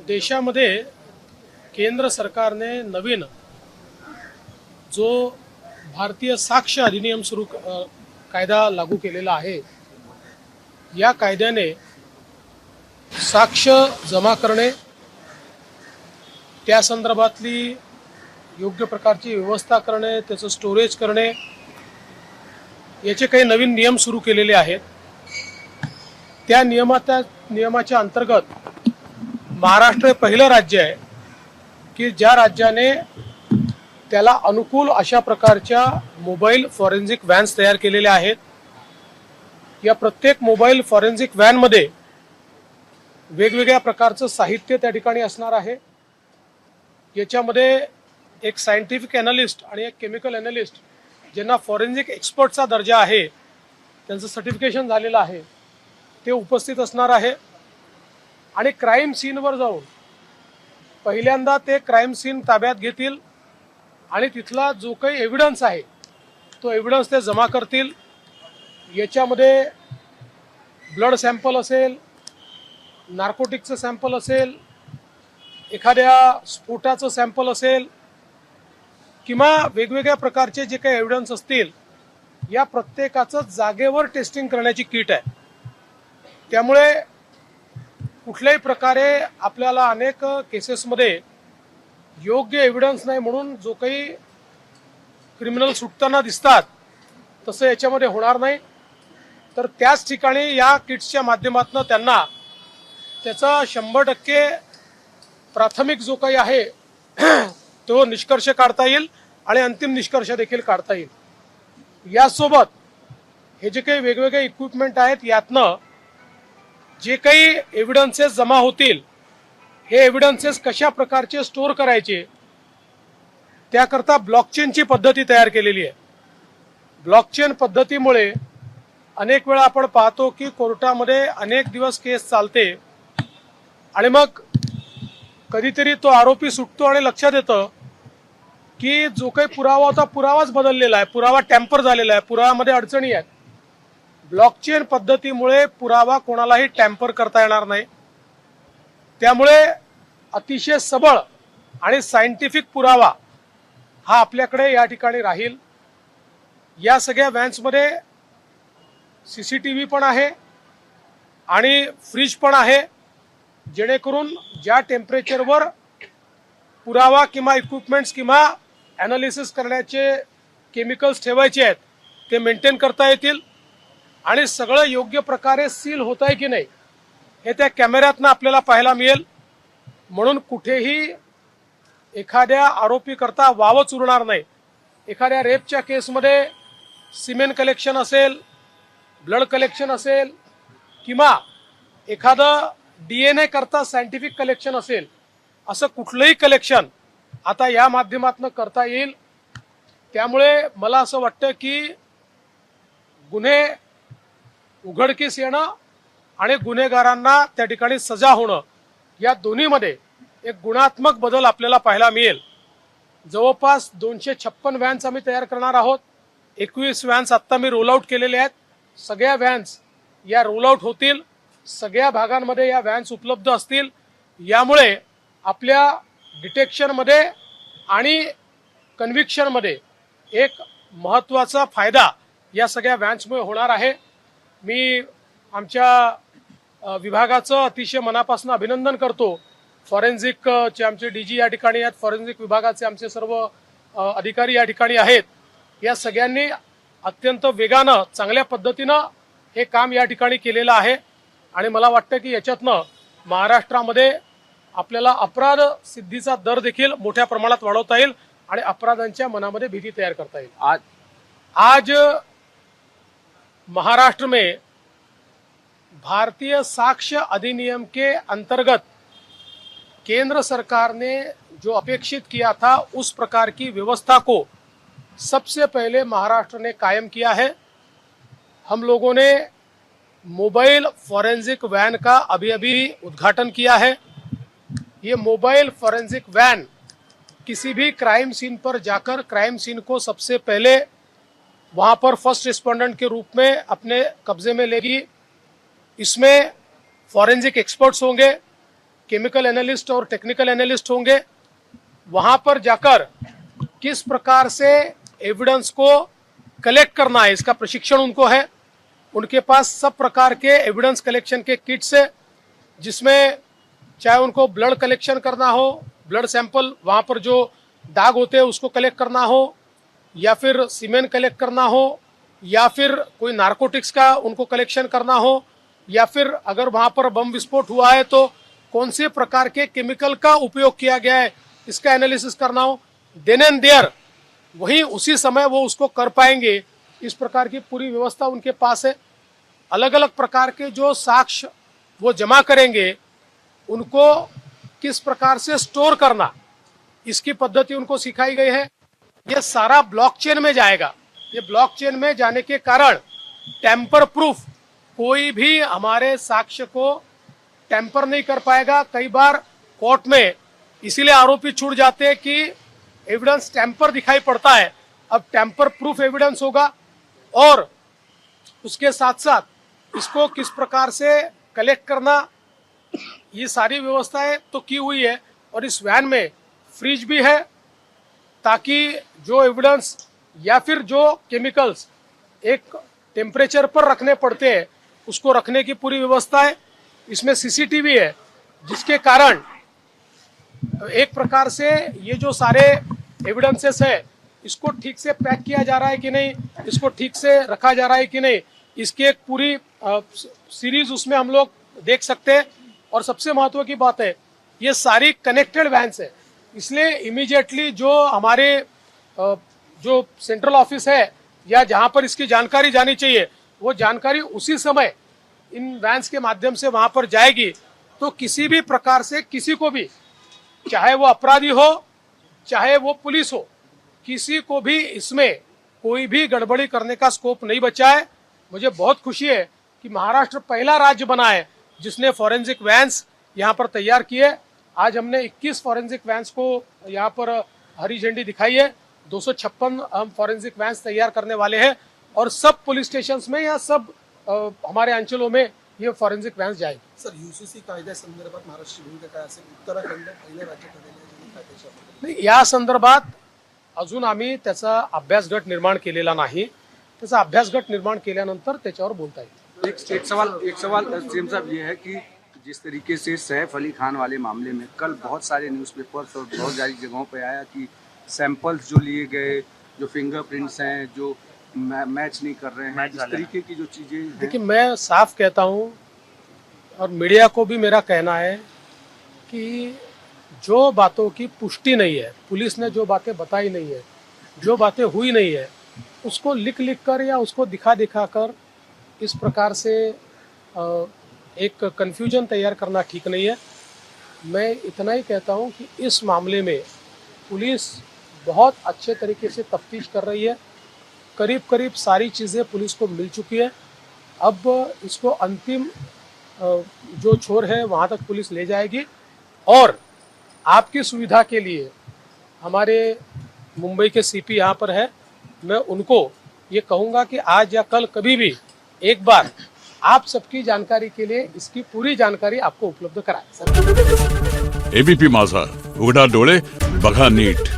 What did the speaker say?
देशामध्ये केंद्र सरकारने नवीन जो भारतीय साक्ष अधिनियम कायदा लागू केलेला आहे। या कायद्याने साक्ष जमा करणे, त्या संदर्भातली योग्य प्रकारची व्यवस्था करणे, त्याचं स्टोरेज करणे, याचे काही नवीन नियम सुरू केलेले आहेत। त्या नियमाच्या अंतर्गत महाराष्ट्र हे पहिलं राज्य आहे की ज्या राज्याने त्याला अनुकूल अशा प्रकारच्या मोबाईल फॉरेन्सिक व्हॅन्स तयार केलेल्या आहेत। या प्रत्येक मोबाईल फॉरेन्सिक व्हॅनमध्ये वेगवेगळ्या प्रकारचं साहित्य त्या ठिकाणी असणार आहे। याच्यामध्ये एक सायंटिफिक ॲनालिस्ट आणि एक केमिकल ॲनालिस्ट ज्यांना फॉरेन्सिक एक्सपर्टचा दर्जा आहे, त्यांचं सर्टिफिकेशन झालेलं आहे, ते उपस्थित असणार आहे। आणि क्राईम सीनवर जाऊन पहिल्यांदा ते क्राईम सीन ताब्यात घेतील आणि तिथला जो काही एव्हिडन्स आहे तो एव्हिडन्स ते जमा करतील। याच्यामध्ये ब्लड सॅम्पल असेल, नार्कोटिकचं सॅम्पल असेल, एखाद्या स्फोटाचं सॅम्पल असेल किंवा वेगवेगळ्या प्रकारचे जे काही एव्हिडन्स असतील, या प्रत्येकाचं जागेवर टेस्टिंग करण्याची किट आहे। त्यामुळे कुठल्याही प्रकारे आपल्याला अनेक केसेसमध्ये योग्य एव्हिडन्स नाही म्हणून जो काही क्रिमिनल सुटताना दिसतात तसं याच्यामध्ये होणार नाही। तर त्याच ठिकाणी या किट्सच्या माध्यमातून त्यांना त्याचा 100% प्राथमिक जो काही आहे तो निष्कर्ष काढता येईल आणि अंतिम निष्कर्ष देखील काढता येईल। यासोबत हे जे काही वेगवेगळे इक्विपमेंट आहेत, यातनं जे काही एव्हिडन्सेस जमा होतील, हे एव्हिडन्सेस कशा प्रकारचे स्टोअर करायचे त्याकरता ब्लॉकचेनची पद्धती तयार केलेली आहे। ब्लॉकचेन पद्धतीमुळे अनेक वेळा आपण पाहतो की कोर्टामध्ये अनेक दिवस केस चालते आणि मग कधीतरी तो आरोपी सुटतो आणि लक्षात येतं की जो काही पुरावा होता पुरावाच बदललेला आहे, पुरावा टॅम्पर झालेला आहे, पुराव्यामध्ये अडचणी आहेत। ब्लॉकचेन पद्धतीमुळे पुरावा कोणालाही टॅम्पर करता येणार नाही। त्यामुळे अतिशय सबळ आणि सायंटिफिक पुरावा हा आपल्याकडे या ठिकाणी राहील। या सगळ्या व्हॅन्समध्ये CCTV पण आहे आणि फ्रीज पण आहे, जेणेकरून ज्या टेम्परेचरवर पुरावा किंवा इक्विपमेंट्स किंवा ॲनालिसिस करण्याचे केमिकल्स ठेवायचे आहेत ते मेंटेन करता येतील आणि सगळं योग्य प्रकारे सील होत आहे की नाही हे त्या कॅमेऱ्यातनं आपल्याला पाहायला मिळेल। म्हणून कुठेही एखाद्या आरोपी करता वावच उरणार नाही। एखाद्या रेपच्या केसमध्ये सिमेंट कलेक्शन असेल, ब्लड कलेक्शन असेल किंवा एखादं DNA करता सायंटिफिक कलेक्शन असेल, असं कुठलंही कलेक्शन आता या माध्यमातून करता येईल। त्यामुळे मला असं वाटतं की गुन्हे उघडकीस येणं आणि गुन्हेगारांना त्या ठिकाणी सजा होणं, या दोन्हीमध्ये एक गुणात्मक बदल आपल्याला पाहायला मिळेल। जवळपास 256 व्हॅन्स आम्ही तयार करणार आहोत। 21 व्हॅन्स आत्ता मी रोल आउट केलेले आहेत। सगळ्या व्हॅन्स या रोल आउट होतील, सगळ्या भागांमध्ये या व्हॅन्स उपलब्ध असतील। यामुळे आपल्या डिटेक्शनमध्ये आणि कन्व्हिक्शनमध्ये एक महत्त्वाचा फायदा या सगळ्या व्हॅन्समुळे होणार आहे। मी आमच्या विभागाचं अतिशय मनापासून अभिनंदन करतो। फॉरेन्सिकचे आमचे DG या ठिकाणी आहेत, फॉरेन्सिक विभागाचे आमचे सर्व अधिकारी या ठिकाणी आहेत। या सगळ्यांनी अत्यंत वेगानं चांगल्या पद्धतीनं हे काम या ठिकाणी केलेलं आहे आणि मला वाटतं की याच्यातनं महाराष्ट्रामध्ये आपल्याला अपराध सिद्धीचा दर देखील मोठ्या प्रमाणात वाढवता येईल आणि अपराधांच्या मनामध्ये भीती तयार करता येईल। आज महाराष्ट्र में भारतीय साक्ष्य अधिनियम के अंतर्गत केंद्र सरकार ने जो अपेक्षित किया था उस प्रकार की व्यवस्था को सबसे पहले महाराष्ट्र ने कायम किया है। हम लोगों ने मोबाइल फॉरेंसिक वैन का अभी उद्घाटन किया है। ये मोबाइल फॉरेंसिक वैन किसी भी क्राइम सीन पर जाकर क्राइम सीन को सबसे पहले वहां पर फर्स्ट रिस्पोंडेंट के रूप में अपने कब्जे में लेगी। इसमें फॉरेंसिक एक्सपर्ट्स होंगे, केमिकल एनालिस्ट और टेक्निकल एनालिस्ट होंगे। वहां पर जाकर किस प्रकार से एविडेंस को कलेक्ट करना है इसका प्रशिक्षण उनको है। उनके पास सब प्रकार के एविडेंस कलेक्शन के किट्स है, जिसमें चाहे उनको ब्लड कलेक्शन करना हो, ब्लड सैंपल वहां पर जो दाग होते हैं उसको कलेक्ट करना हो, या फिर सीमेन कलेक्ट करना हो, या फिर कोई नारकोटिक्स का उनको कलेक्शन करना हो, या फिर अगर वहां पर बम विस्फोट हुआ है तो कौन से प्रकार के केमिकल का उपयोग किया गया है इसका एनालिसिस करना हो, देन एंड देयर वही उसी समय वो उसको कर पाएंगे। इस प्रकार की पूरी व्यवस्था उनके पास है। अलग अलग प्रकार के जो साक्ष्य वो जमा करेंगे उनको किस प्रकार से स्टोर करना इसकी पद्धति उनको सिखाई गई है। ये सारा ब्लॉकचेन में जाएगा। ये ब्लॉकचेन में जाने के कारण टेम्पर प्रूफ कोई भी हमारे साक्ष्य को टेम्पर नहीं कर पाएगा। कई बार कोर्ट में इसीलिए आरोपी छूट जाते हैं कि एविडेंस टेम्पर दिखाई पड़ता है। अब टेम्पर प्रूफ एविडेंस होगा और उसके साथ साथ इसको किस प्रकार से कलेक्ट करना, ये सारी व्यवस्थाएं तो की हुई है। और इस वैन में फ्रिज भी है ताकि जो एविडेंस या फिर जो केमिकल्स एक टेम्परेचर पर रखने पड़ते हैं उसको रखने की पूरी व्यवस्था है। इसमें सीसीटीवी है, जिसके कारण एक प्रकार से ये जो सारे एविडेंसेस है इसको ठीक से पैक किया जा रहा है कि नहीं, इसको ठीक से रखा जा रहा है कि नहीं, इसकी एक पूरी सीरीज उसमें हम लोग देख सकते हैं। और सबसे महत्व की बात है ये सारी कनेक्टेड वैन्स है, इसलिए इमीडिएटली जो हमारे जो सेंट्रल ऑफिस है या जहां पर इसकी जानकारी जानी चाहिए वो जानकारी उसी समय इन वैन्स के माध्यम से वहां पर जाएगी। तो किसी भी प्रकार से किसी को भी, चाहे वो अपराधी हो चाहे वो पुलिस हो, किसी को भी इसमें कोई भी गड़बड़ी करने का स्कोप नहीं बचा है। मुझे बहुत खुशी है कि महाराष्ट्र पहला राज्य बना है जिसने फॉरेंसिक वैन्स यहाँ पर तैयार किए। आज हमने 21 फॉरेंसिक वैन्स को यहाँ पर हरी झंडी दिखाई है। 256 हम फॉरेंसिक वैन्स तैयार करने वाले हैं और सब पुलिस स्टेशंस में या सब हमारे अंचलों में ये फॉरेंसिक वॅन्स जाएगी। सर, यूसीसी कायद्यासंदर्भात महाराष्ट्र भूमिका काय असेल? उत्तराखंड पहिले राज्य ठरलेले आहे कायद्याच्या नाही, या संदर्भात अजून आम्ही त्याचा अभ्यास गट निर्माण केलेला नाही। त्याचा अभ्यास गट निर्माण केल्यानंतर त्याच्यावर बोलता येईल। एक सवाल सीएम साहब ये है कि जिस तरीके से सैफ अली खान वाले मामले में कल बहुत सारे न्यूज़पेपर्स और बहुत सारी जगहों पे आया कि सैंपल्स जो लिए गए, जो फिंगरप्रिंट्स हैं, जो मैच नहीं कर रहे हैं, इस तरीके की जो चीजें हैं। देखिए, मैं साफ कहता हूँ और मीडिया को भी मेरा कहना है कि जो बातों की पुष्टि नहीं है, पुलिस ने जो बातें बताई नहीं है, जो बातें हुई नहीं है, उसको लिख कर या उसको दिखा कर इस प्रकार से एक कन्फ्यूजन तैयार करना ठीक नहीं है। मैं इतना ही कहता हूँ कि इस मामले में पुलिस बहुत अच्छे तरीके से तफ्तीश कर रही है। करीब सारी चीज़ें पुलिस को मिल चुकी है। अब इसको अंतिम जो छोर है वहाँ तक पुलिस ले जाएगी। और आपकी सुविधा के लिए हमारे मुंबई के सीपी यहाँ पर है, मैं उनको ये कहूँगा कि आज या कल कभी भी एक बार आप सबकी जानकारी के लिए इसकी पूरी जानकारी आपको उपलब्ध कराएं। एबीपी माझा, उघडा डोळे बघा नीट।